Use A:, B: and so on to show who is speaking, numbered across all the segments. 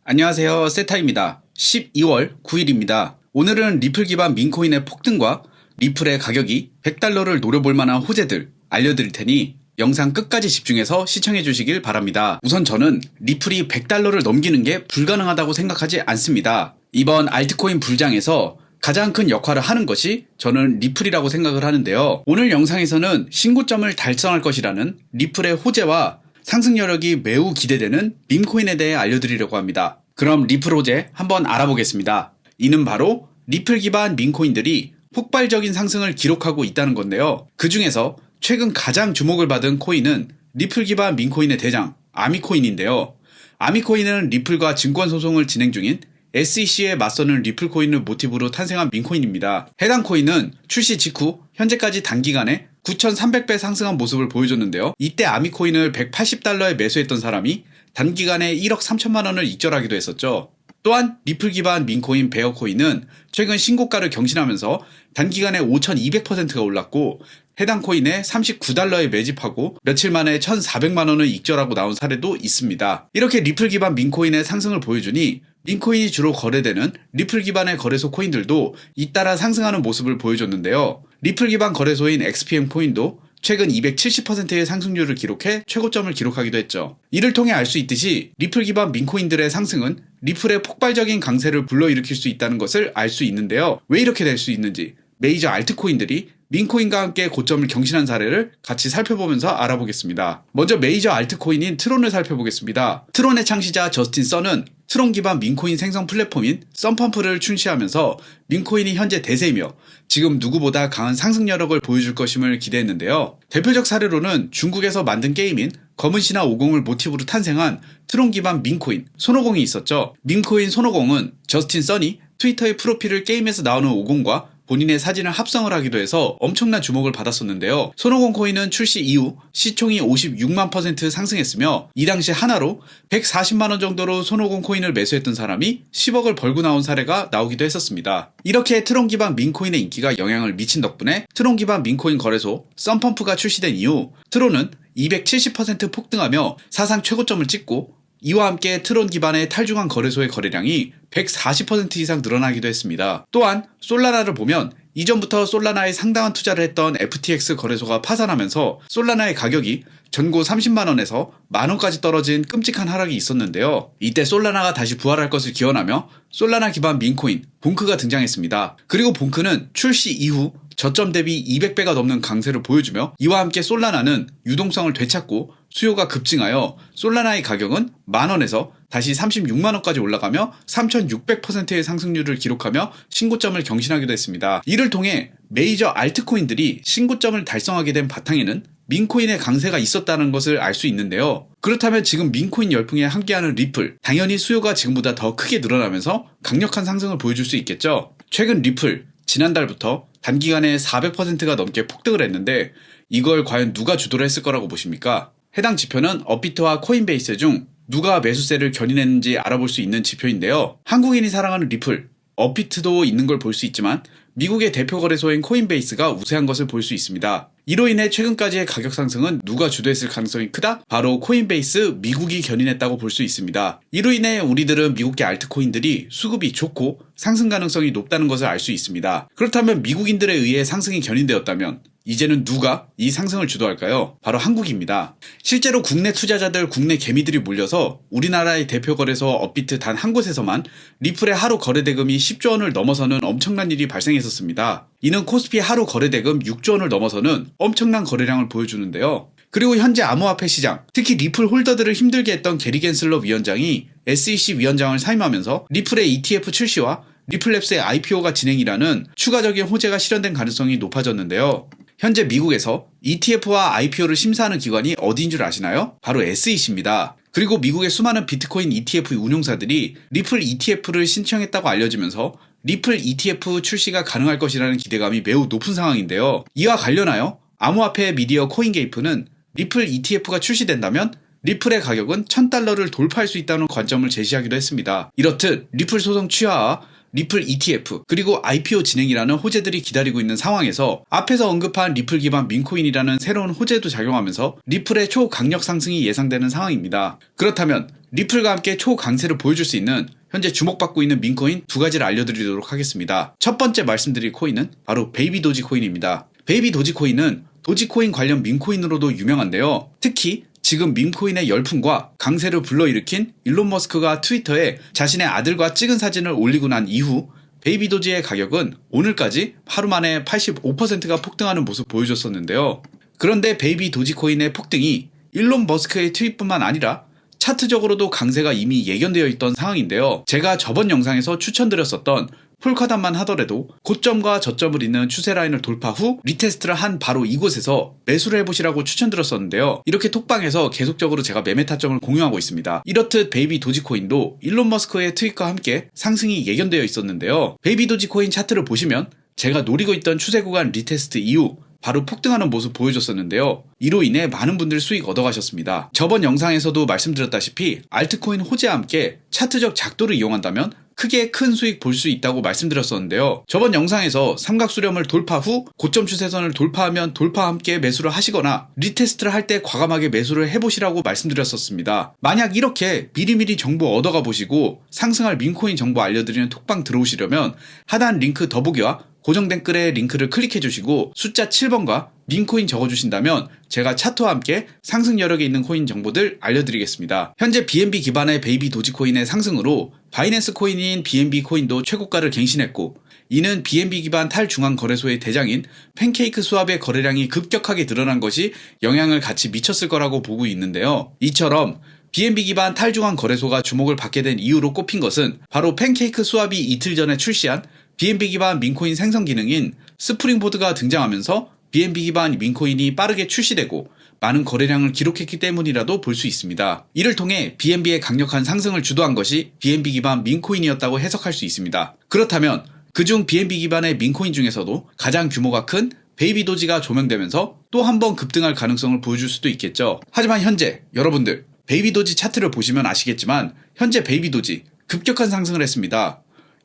A: 안녕하세요, 세타입니다. 12월 9일입니다. 오늘은 리플 기반 민코인의 폭등과 리플의 가격이 100달러를 노려볼 만한 호재들 알려드릴 테니 영상 끝까지 집중해서 시청해 주시길 바랍니다. 우선 저는 리플이 100달러를 넘기는 게 불가능하다고 생각하지 않습니다. 이번 알트코인 불장에서 가장 큰 역할을 하는 것이 저는 리플이라고 생각을 하는데요. 오늘 영상에서는 신고점을 달성할 것이라는 리플의 호재와 상승 여력이 매우 기대되는 밈코인에 대해 알려드리려고 합니다. 그럼 리플 호재 한번 알아보겠습니다. 이는 바로 리플 기반 밈코인들이 폭발적인 상승을 기록하고 있다는 건데요. 그 중에서 최근 가장 주목을 받은 코인은 리플 기반 밈코인의 대장 아미코인인데요. 아미코인은 리플과 증권소송을 진행 중인 SEC에 맞서는 리플 코인을 모티브로 탄생한 밈코인입니다. 해당 코인은 출시 직후 현재까지 단기간에 9,300배 상승한 모습을 보여줬는데요. 이때 아미코인을 180달러에 매수했던 사람이 단기간에 1억 3천만 원을 익절하기도 했었죠. 또한 리플 기반 밈코인 베어코인은 최근 신고가를 경신하면서 단기간에 5,200%가 올랐고 해당 코인에 39달러에 매집하고 며칠 만에 1,400만 원을 익절하고 나온 사례도 있습니다. 이렇게 리플 기반 밈코인의 상승을 보여주니 밈코인이 주로 거래되는 리플 기반의 거래소 코인들도 잇따라 상승하는 모습을 보여줬는데요. 리플 기반 거래소인 XPM 코인도 최근 270%의 상승률을 기록해 최고점을 기록하기도 했죠. 이를 통해 알 수 있듯이 리플 기반 밈코인들의 상승은 리플의 폭발적인 강세를 불러일으킬 수 있다는 것을 알 수 있는데요. 왜 이렇게 될 수 있는지 메이저 알트코인들이 밈코인과 함께 고점을 경신한 사례를 같이 살펴보면서 알아보겠습니다. 먼저 메이저 알트코인인 트론을 살펴보겠습니다. 트론의 창시자 저스틴 선은 트론 기반 밈코인 생성 플랫폼인 썬펌프를 출시하면서 밈코인이 현재 대세이며 지금 누구보다 강한 상승 여력을 보여줄 것임을 기대했는데요. 대표적 사례로는 중국에서 만든 게임인 검은신화 50을 모티브로 탄생한 트론 기반 밈코인 손오공이 있었죠. 밈코인 손오공은 저스틴 선이 트위터의 프로필을 게임에서 나오는 50과 본인의 사진을 합성을 하기도 해서 엄청난 주목을 받았었는데요. 손오공 코인은 출시 이후 시총이 56만% 상승했으며 이 당시 하나로 140만원 정도로 손오공 코인을 매수했던 사람이 10억을 벌고 나온 사례가 나오기도 했었습니다. 이렇게 트론 기반 밈코인의 인기가 영향을 미친 덕분에 트론 기반 밈코인 거래소 썬펌프가 출시된 이후 트론은 270% 폭등하며 사상 최고점을 찍고 이와 함께 트론 기반의 탈중앙 거래소의 거래량이 140% 이상 늘어나기도 했습니다. 또한 솔라나를 보면 이전부터 솔라나에 상당한 투자를 했던 FTX 거래소가 파산하면서 솔라나의 가격이 전고 30만원에서 만원까지 떨어진 끔찍한 하락이 있었는데요. 이때 솔라나가 다시 부활할 것을 기원하며 솔라나 기반 밈코인 봉크가 등장했습니다. 그리고 봉크는 출시 이후 저점 대비 200배가 넘는 강세를 보여주며 이와 함께 솔라나는 유동성을 되찾고 수요가 급증하여 솔라나의 가격은 만원에서 다시 36만원까지 올라가며 3600%의 상승률을 기록하며 신고점을 경신하기도 했습니다. 이를 통해 메이저 알트코인들이 신고점을 달성하게 된 바탕에는 밈코인의 강세가 있었다는 것을 알 수 있는데요. 그렇다면 지금 밈코인 열풍에 함께하는 리플, 당연히 수요가 지금보다 더 크게 늘어나면서 강력한 상승을 보여줄 수 있겠죠. 최근 리플, 지난달부터 단기간에 400%가 넘게 폭등을 했는데 이걸 과연 누가 주도를 했을 거라고 보십니까? 해당 지표는 업비트와 코인베이스 중 누가 매수세를 견인했는지 알아볼 수 있는 지표인데요. 한국인이 사랑하는 리플, 업비트도 있는 걸 볼 수 있지만 미국의 대표 거래소인 코인베이스가 우세한 것을 볼 수 있습니다. 이로 인해 최근까지의 가격 상승은 누가 주도했을 가능성이 크다? 바로 코인베이스 미국이 견인했다고 볼 수 있습니다. 이로 인해 우리들은 미국계 알트코인들이 수급이 좋고 상승 가능성이 높다는 것을 알 수 있습니다. 그렇다면 미국인들에 의해 상승이 견인되었다면 이제는 누가 이 상승을 주도할까요? 바로 한국입니다. 실제로 국내 투자자들, 국내 개미들이 몰려서 우리나라의 대표 거래소 업비트 단 한 곳에서만 리플의 하루 거래 대금이 10조 원을 넘어서는 엄청난 일이 발생했었습니다. 이는 코스피 하루 거래 대금 6조 원을 넘어서는 엄청난 거래량을 보여주는데요. 그리고 현재 암호화폐 시장, 특히 리플 홀더들을 힘들게 했던 게리 갠슬러 위원장이 SEC 위원장을 사임하면서 리플의 ETF 출시와 리플랩스의 IPO가 진행이라는 추가적인 호재가 실현된 가능성이 높아졌는데요. 현재 미국에서 ETF와 IPO를 심사하는 기관이 어디인 줄 아시나요? 바로 SEC입니다. 그리고 미국의 수많은 비트코인 ETF 운용사들이 리플 ETF를 신청했다고 알려지면서 리플 ETF 출시가 가능할 것이라는 기대감이 매우 높은 상황인데요. 이와 관련하여 암호화폐 미디어 코인게이프는 리플 ETF가 출시된다면 리플의 가격은 1000달러를 돌파할 수 있다는 관점을 제시하기도 했습니다. 이렇듯 리플 소송 취하와 리플 ETF 그리고 IPO 진행이라는 호재들이 기다리고 있는 상황에서 앞에서 언급한 리플 기반 밈코인이라는 새로운 호재도 작용하면서 리플의 초강력 상승이 예상되는 상황입니다. 그렇다면 리플과 함께 초강세를 보여줄 수 있는 현재 주목받고 있는 민코인 두 가지를 알려드리도록 하겠습니다. 첫 번째 말씀드릴 코인은 바로 베이비 도지 코인입니다. 베이비 도지 코인은 도지코인 관련 민코인으로도 유명한데요. 특히 지금 민코인의 열풍과 강세를 불러일으킨 일론 머스크가 트위터에 자신의 아들과 찍은 사진을 올리고 난 이후 베이비 도지의 가격은 오늘까지 하루 만에 85%가 폭등하는 모습 보여줬었는데요. 그런데 베이비 도지코인의 폭등이 일론 머스크의 트윗뿐만 아니라 차트적으로도 강세가 이미 예견되어 있던 상황인데요. 제가 저번 영상에서 추천드렸었던 폴카단만 하더라도 고점과 저점을 잇는 추세 라인을 돌파 후 리테스트를 한 바로 이곳에서 매수를 해보시라고 추천드렸었는데요. 이렇게 톡방에서 계속적으로 제가 매매 타점을 공유하고 있습니다. 이렇듯 베이비 도지코인도 일론 머스크의 트윗과 함께 상승이 예견되어 있었는데요. 베이비 도지코인 차트를 보시면 제가 노리고 있던 추세 구간 리테스트 이후 바로 폭등하는 모습 보여줬었는데요. 이로 인해 많은 분들 수익 얻어가셨습니다. 저번 영상에서도 말씀드렸다시피 알트코인 호재와 함께 차트적 작도를 이용한다면 크게 큰 수익 볼 수 있다고 말씀드렸었는데요. 저번 영상에서 삼각수렴을 돌파 후 고점 추세선을 돌파하면 돌파와 함께 매수를 하시거나 리테스트를 할 때 과감하게 매수를 해보시라고 말씀드렸었습니다. 만약 이렇게 미리미리 정보 얻어가 보시고 상승할 민코인 정보 알려드리는 톡방 들어오시려면 하단 링크 더보기와 고정 댓글에 링크를 클릭해 주시고 숫자 7번과 민코인 적어주신다면 제가 차트와 함께 상승 여력에 있는 코인 정보들 알려드리겠습니다. 현재 BNB 기반의 베이비 도지코인의 상승으로 바이낸스 코인인 BNB 코인도 최고가를 갱신했고, 이는 BNB 기반 탈중앙 거래소의 대장인 팬케이크 스왑의 거래량이 급격하게 늘어난 것이 영향을 같이 미쳤을 거라고 보고 있는데요. 이처럼 BNB 기반 탈중앙 거래소가 주목을 받게 된 이유로 꼽힌 것은 바로 팬케이크 스왑이 이틀 전에 출시한 BNB 기반 민코인 생성 기능인 스프링보드가 등장하면서 BNB 기반 민코인이 빠르게 출시되고 많은 거래량을 기록했기 때문이라도 볼 수 있습니다. 이를 통해 BNB의 강력한 상승을 주도한 것이 BNB 기반 민코인이었다고 해석할 수 있습니다. 그렇다면 그중 BNB 기반의 민코인 중에서도 가장 규모가 큰 베이비 도지가 조명되면서 또 한 번 급등할 가능성을 보여줄 수도 있겠죠. 하지만 현재 여러분들 베이비 도지 차트를 보시면 아시겠지만 현재 베이비 도지 급격한 상승을 했습니다.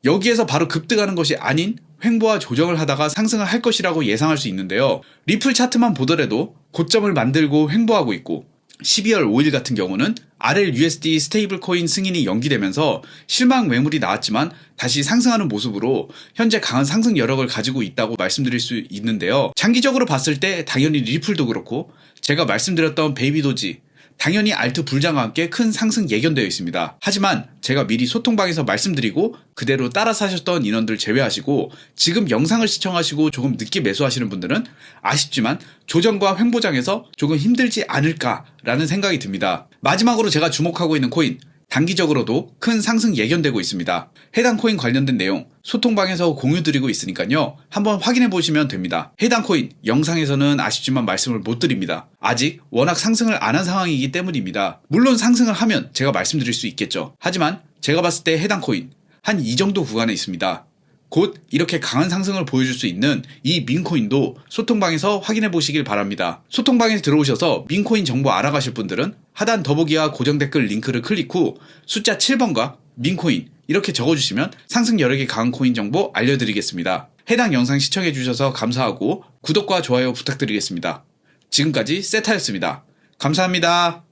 A: 여기에서 바로 급등하는 것이 아닌 횡보와 조정을 하다가 상승을 할 것이라고 예상할 수 있는데요. 리플 차트만 보더라도 고점을 만들고 횡보하고 있고 12월 5일 같은 경우는 RLUSD 스테이블 코인 승인이 연기되면서 실망 매물이 나왔지만 다시 상승하는 모습으로 현재 강한 상승 여력을 가지고 있다고 말씀드릴 수 있는데요. 장기적으로 봤을 때 당연히 리플도 그렇고 제가 말씀드렸던 베이비 도지 당연히 알트 불장과 함께 큰 상승 예견되어 있습니다. 하지만 제가 미리 소통방에서 말씀드리고 그대로 따라 사셨던 인원들 제외하시고 지금 영상을 시청하시고 조금 늦게 매수하시는 분들은 아쉽지만 조정과 횡보장에서 조금 힘들지 않을까라는 생각이 듭니다. 마지막으로 제가 주목하고 있는 코인, 단기적으로도 큰 상승 예견되고 있습니다. 해당 코인 관련된 내용 소통방에서 공유드리고 있으니까요. 한번 확인해 보시면 됩니다. 해당 코인 영상에서는 아쉽지만 말씀을 못 드립니다. 아직 워낙 상승을 안 한 상황이기 때문입니다. 물론 상승을 하면 제가 말씀드릴 수 있겠죠. 하지만 제가 봤을 때 해당 코인 한 이 정도 구간에 있습니다. 곧 이렇게 강한 상승을 보여줄 수 있는 이 민코인도 소통방에서 확인해 보시길 바랍니다. 소통방에 들어오셔서 민코인 정보 알아가실 분들은 하단 더보기와 고정 댓글 링크를 클릭 후 숫자 7번과 민코인 이렇게 적어주시면 상승 여력이 강한 코인 정보 알려드리겠습니다. 해당 영상 시청해 주셔서 감사하고 구독과 좋아요 부탁드리겠습니다. 지금까지 세타였습니다. 감사합니다.